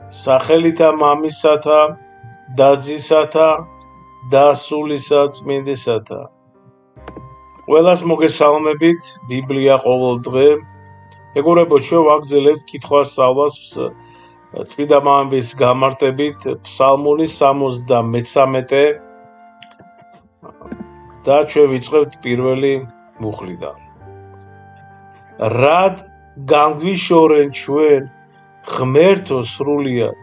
სახელითა მამისათა და ძისათა და სულისა წმინდისათა. ყველას მოგესალმებით, ბიბლია ყოველდღე. მეგობრებო, ჩვენ ვაგრძელებთ კითხვა-სწავლას წმინდა მამების გამარტებით ფსალმური 73 და ჩვენ ვიწყებთ პირველი მუხლიდან. რად განგვიშორენ ჩვენ ღმერთო სრულიად,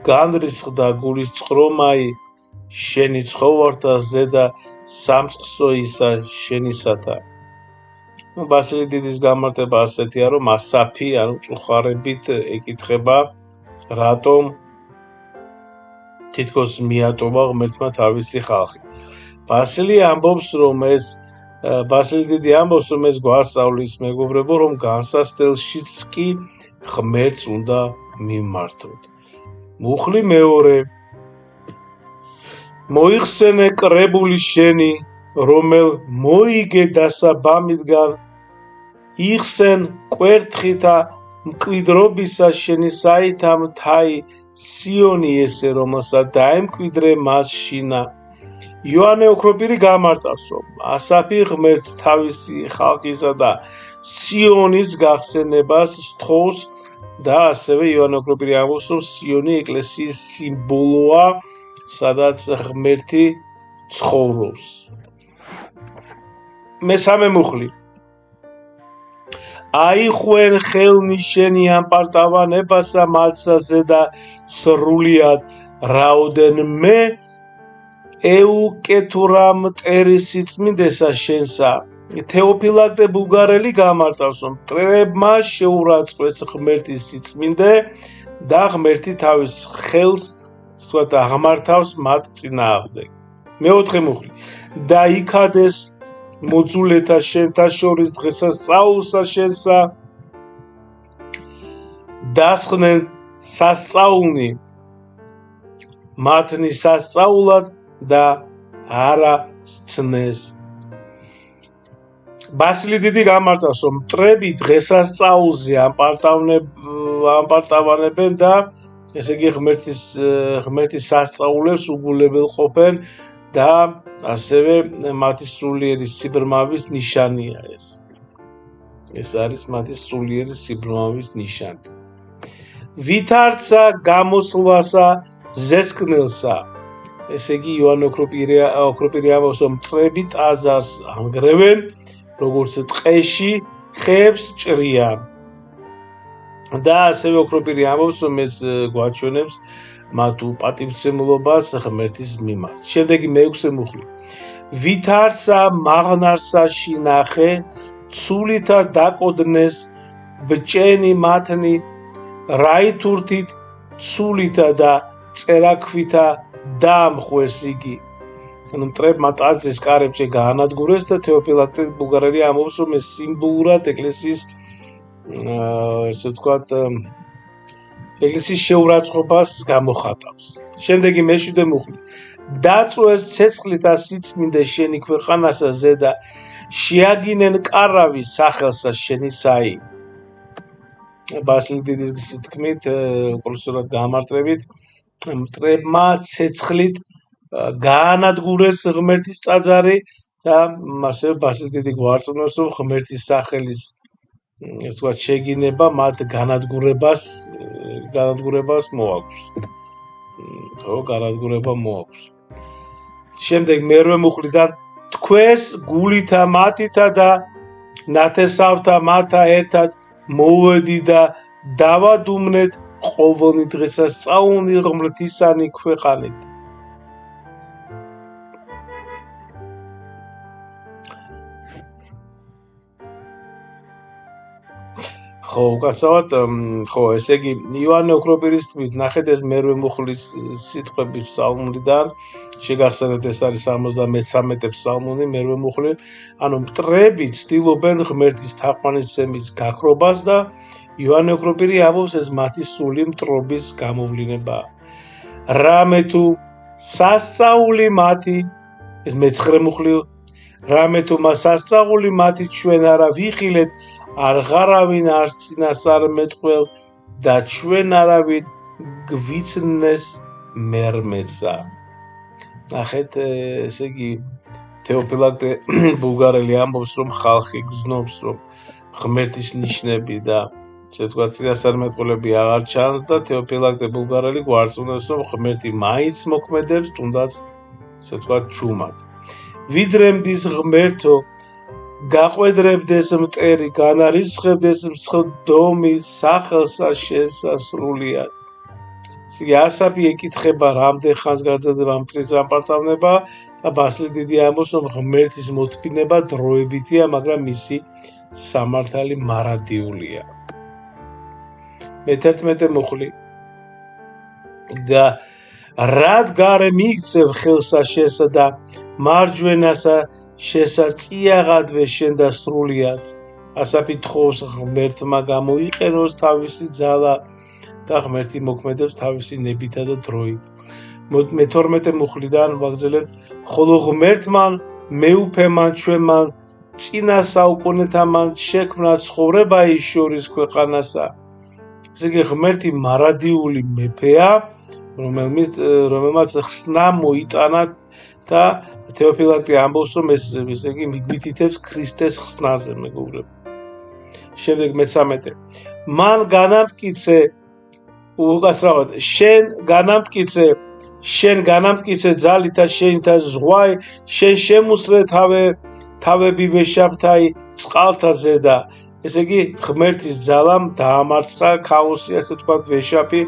განრისხდა გულის წყრომაი შენი ცხოვართა ზედა სამწყსოისა შენისათა. ბასილი დიდის გამარტება ასეთია, რომ ასაფი მწუხარებით ეკითხება, რატომ თითქოს მიატოვა ღმერთმა თავისი ხალხი. ბასილი დიდი ამბობს, რომ ეს გვასწავლის, მეგობრებო, რომ განსასწელშიც კი ღმერთს უნდა მიმართოთ. მუხლი მეორე. მოიხსენე კრებული შენი, რომელ მოიგე დასაბამიდან, იხსენ კვერთხითა მკვიდრობისა შენი საითა მთაი სიონი ესე, რომელსაც დაემკვიდრე მას შინა. იოანე ოქროპირი გამარტავს, რომ ასაფი ღმერთს თავისი ხალხისა და სიონის გახსენებას სთხოვს და ასევე იოანე ოქროპირი ამბობს, რომ სიონი ეკლესიის სიმბოლოა, სადაც ღმერთი ცხოვრობს. მესამე მუხლი. აიხვენ ხელნი შენი ამ პარტავანებასა მათსა ზედა სრულიად, რაოდენმე ეუკეთურა მტერი სიწმინდესა შენსა. თეოფილაქტე ბულგარელი გამარტავს, რომ მტრებმა შეურაცხყვეს ღმერთის სიწმინდე და ღმერთი თავის ხელს აღმართავს მათ წინააღმდეგ. მეოთხე მუხლი. დაიქადეს მოძულეთა შენთა შორის დღესასწაულსა შენსა, დასხნენ სასწაულნი მათნი სასწაულად და არა სცნეს. ბასილი დიდი გამარტავს, რომ მტრები დღესასწაულზე ამპარტავანებენ და ესე იგი ღმერთის სასწაულებს უგულებელყოფენ და ასევე მათი სულიერი სიბრმავის ნიშანია ეს. ეს არის მათი სულიერი სიბრმავის ნიშანი. ვითარცა გამოსვლასა ზესკნელსა. ესე იგი იოანე ოქროპირი ამბობს, რომ მტრები ტაძარს ანგრევენ, როგორც ტყეში ხეებს ჭრიან. და ასევე ოქროპირი ამბობს, რომ ეს გვაჩვენებს მათ პატივცემულობას ღმერთის მიმართ. შემდეგი მეექვსე მუხლი. ვითარცა მაღნარსა შინახე, ცულითა დაკოდნეს ბჭენი მათნი, რაითურთით ცულითა და წერაქვითა დაამხვეს იგი. მტრებმა ტაძრის კარებჭე გაანადგურეს და თეოფილაქტე ბულგარელი ამბობს, რომ ეს სიმბოლურად ეკლესიის ესე ვთქვათ, ეკლესიის შეურაცხყოფას გამოხატავს. შემდეგი მეშვიდე მუხლი. დაწვეს ცეცხლითა სიწმინდე შენი ქვეყანასა ზედა, შეაგინენ კარავი სახელსა შენისაი. ბასილი დიდის თქმით, უპირველესად გამარტებით, მტრებმა ცეცხლით გაანადგურეს ღმერთის ტაძარი და ასევე ბასილი დიდი გვარწმუნებს, რომ ღმერთის სახელის ეს ვთქვათ შეგინება მათ განადგურებას მოაქვს. ხო, განადგურება მოაქვს. შემდეგ მერვე მუხლიდან თქვენს გულითა მათითა და ნათესავთა მათა ერთად მოვედი და დავადუმნეთ ყოველნი დღესასწაულნი ღმრთისანი ქვეყანით. ხო, უკაცრავად, ესე იგი იოანე ოქროპირის თქმით, ნახეთ ეს მერვე მუხლის სიტყვები ფსალმურიდან, შეგახსენებთ, ეს არის 73 ფსალმური, მერვე მუხლი, ანუ მტრები ცდილობენ ღმერთის თაყვანისცემის გაქრობას და იოანე ოქროპირი ამბობს, ეს მათი სული მტრობის გამოვლინებაა. რამე თუ სასწაული მათი, ეს მეცხრე მუხლი, რამე თუ სასწაული მათი ჩვენ არა ვიხილეთ, არ ღარავინ არ წინასწარ მეტყველთ და ჩვენ არავინ გვიცნეს მერმეცა. ნახეთ, ესე იგი თეოფილაქტე ბულგარელი ამბობს, რომ ხალხი გრძნობს, რომ ღმერთის ნიშნები და ესე ვთქვათ წინასწარმეტყველები აღარ ჩანს და თეოფილაქტე ბულგარელი გვარწმუნებს, რომ ღმერთი მაინც მოქმედებს, თუნდაც ესე ვთქვათ ჩუმად. ვიდრე მდის ღმერთო, გაყვედრებდეს მტერი, განარისხებდეს მსხდომის სახელსა შესასრულიად. იგი ასაფი ეკითხება, რამდენ ხანს გაძლდება მტრის ამპარტავნება და ბასილი დიდი ამბობს, რომ ღმერთის მოთმინება დროებითია, მაგრამ მისი სამართალი მარადიულია. მე-11 მუხლი. რად გარე მიქცევ ხელსა შენსა და მარჯვენასა შესაწიაღადვე შენ და სრულიად. ასაფი თხოვს ღმერთმა გამოიყენოს თავისი ძალა და ღმერთი მოქმედებს თავისი ნებითა და დროით. მე-12 მუხლიდან ვაგრძელებთ, ხოლო ღმერთმან მეუფემან ჩვენმან წინა საუკუნეთა მან შექმნა ცხოვრება ის შორის ქვეყანასა. ესე იგი ღმერთი მარადიული მეფეა, რომელმაც ხსნა მოიტანა და თეოფილაქტე ამბობს, რომ ეს ესე იგი მიგვითითებს ქრისტეს ხსნაზე, მეგობრებო. შემდეგ მე-13. მან განამტკიცე უკაცრავად შენ განამტკიცე ძალითა შენითა ზღვაი, შენ შემუსრე თავები ვეშაპთაი წყალთა ზედა. ესე იგი ღმერთის ძალამ დაამარცხა ქაოსი, ასე ვთქვათ, ვეშაპი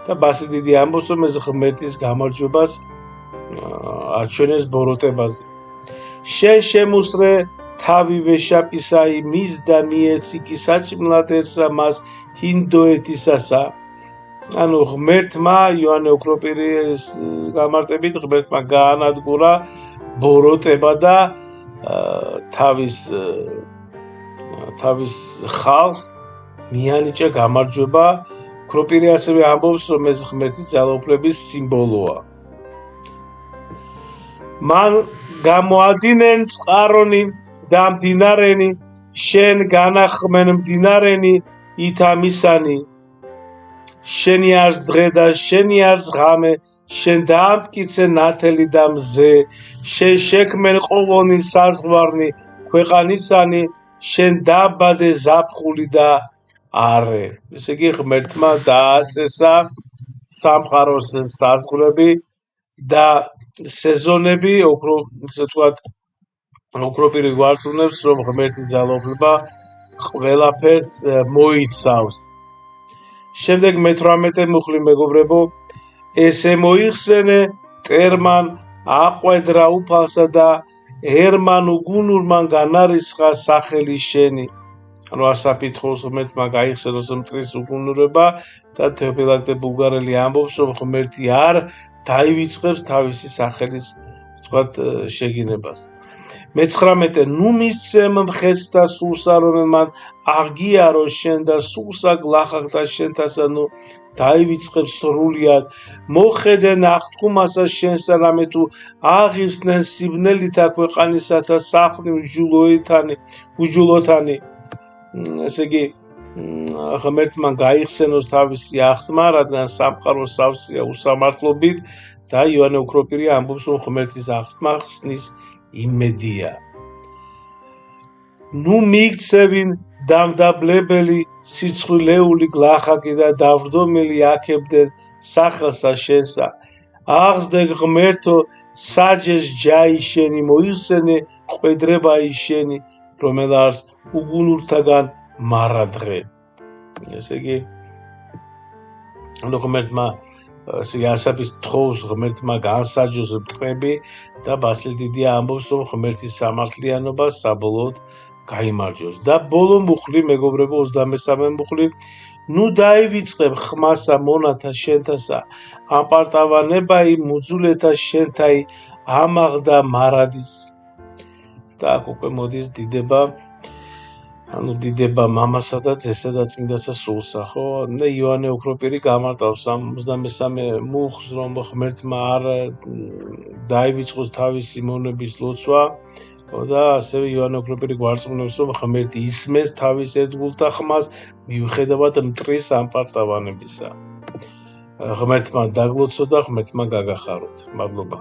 და ბასილი დიდი ამბობს, რომ ეს ღმერთის გამარჯვებას აჩვენეს ბოროტებაზე. შენ შემუსრე თავი ვეშაპისაი, მის და მიეციკი საჭმლად ერსა მას ჰინდოეთისასა. ანუ ღმერთმა იოანე ოქროპირის გამარტებით ღმერთმა გაანადგურა ბოროტება და თავის ხალხს მიანიჭა გამარჯვება. ოქროპირი ასევე ამბობს, რომ ეს ღმერთის ძალაუფლების სიმბოლოა. მან გამოადინენ წყარონი და მდინარენი, შენ განახმენ მდინარენი ითამისანი. შენი არს დღე და შენი არს ღამე, შენ დაამტკიცე ნათელი და მზე, შენ შექმენ ყოვონი საზღვარნი ქვეყანისანი, შენ დააბადე ზაფხული და არე. ესე იგი ღმერთმა დააწესა სამყაროს საზღვრები და სეზონები, ესე ვთქვათ, ოქროპირი გვარწმუნებს, რომ ღმერთის ძალაუფლება ყველაფერს მოიცავს. შემდეგ მე-18 მუხლი, მეგობრებო, ესე მოიხსენე მტერმან აყვედრა უფალსა და ერმან უგუნურმან განარისხა სახელი შენი. ანუ ასაფი თხოვს ღმერთმა გაიხსენოს მტრის უგუნურება და თეოფილაქტე ბულგარელი ამბობს, რომ ღმერთი არ დაივიწყებს თავისი სახელის ვთქვათ შეგინებას. მე-19 ნუ მისცემ მხეცს და სულსა, რომელმან აღგიარო შენ და სულსა გლახაკთა შენთასა, ნუ დაივიწყებს სრულიად. მოხედენ აღთქმასა შენსა, რამე თუ აღიხსნენ სიბნელითა ქვეყანისათა სახლი უჯულოთანი. ესე იგი ღმერთმა გაიხსენოს თავისი აღთმა, რადგან სამყარო სავსეა უსამართლობით და იოანე ოქროპირი ამბობს, რომ ღმერთის აღთმა ხსნის იმედია. ნუ მიიქცევინ დამდაბლებელი, სიცხვილეული გლახაკი და დავრდომილი აქებდნენ სახელსა შენსა. აღზრდე ღმერთო, საჯეს ჯაი შენი, მოიხსენე ყვედრება ის შენი, რომელას უგუნურთაგან მარადღე. ესე იგი ღმერთმა ასაფის თხოვს ღმერთმა განსაჯოს მტყები და ბასილი დიდი ამბობს, რომ ღმერთის სამართლიანობა საბოლოოდ გაიმარჯვოს. და ბოლო მუხლი, მეგობრებო, 23 მუხლი, ნუ დაივიწყებ ხმასა მონათა შენთასა, ამპარტავანებაი მუძულეთა შენთაი ამაღდა მარადის. და აქ უკვე მოდის დიდება მამასა და ძესა და წმინდასა სულსა, ხო? და იოანე ოქროპირი გამარტავს 63 მუხლს, რომ ღმერთმა არ დაივიწყოს თავისი მონების ლოცვა და ასევე იოანე ოქროპირი გვარწმუნებს, რომ ღმერთი ისმეს თავის ერთგულთა ხმას მიუხედავად მტრის ამპარტავანებისა. ღმერთმა დაგლოცო და ღმერთმა გაგახაროთ. მადლობა.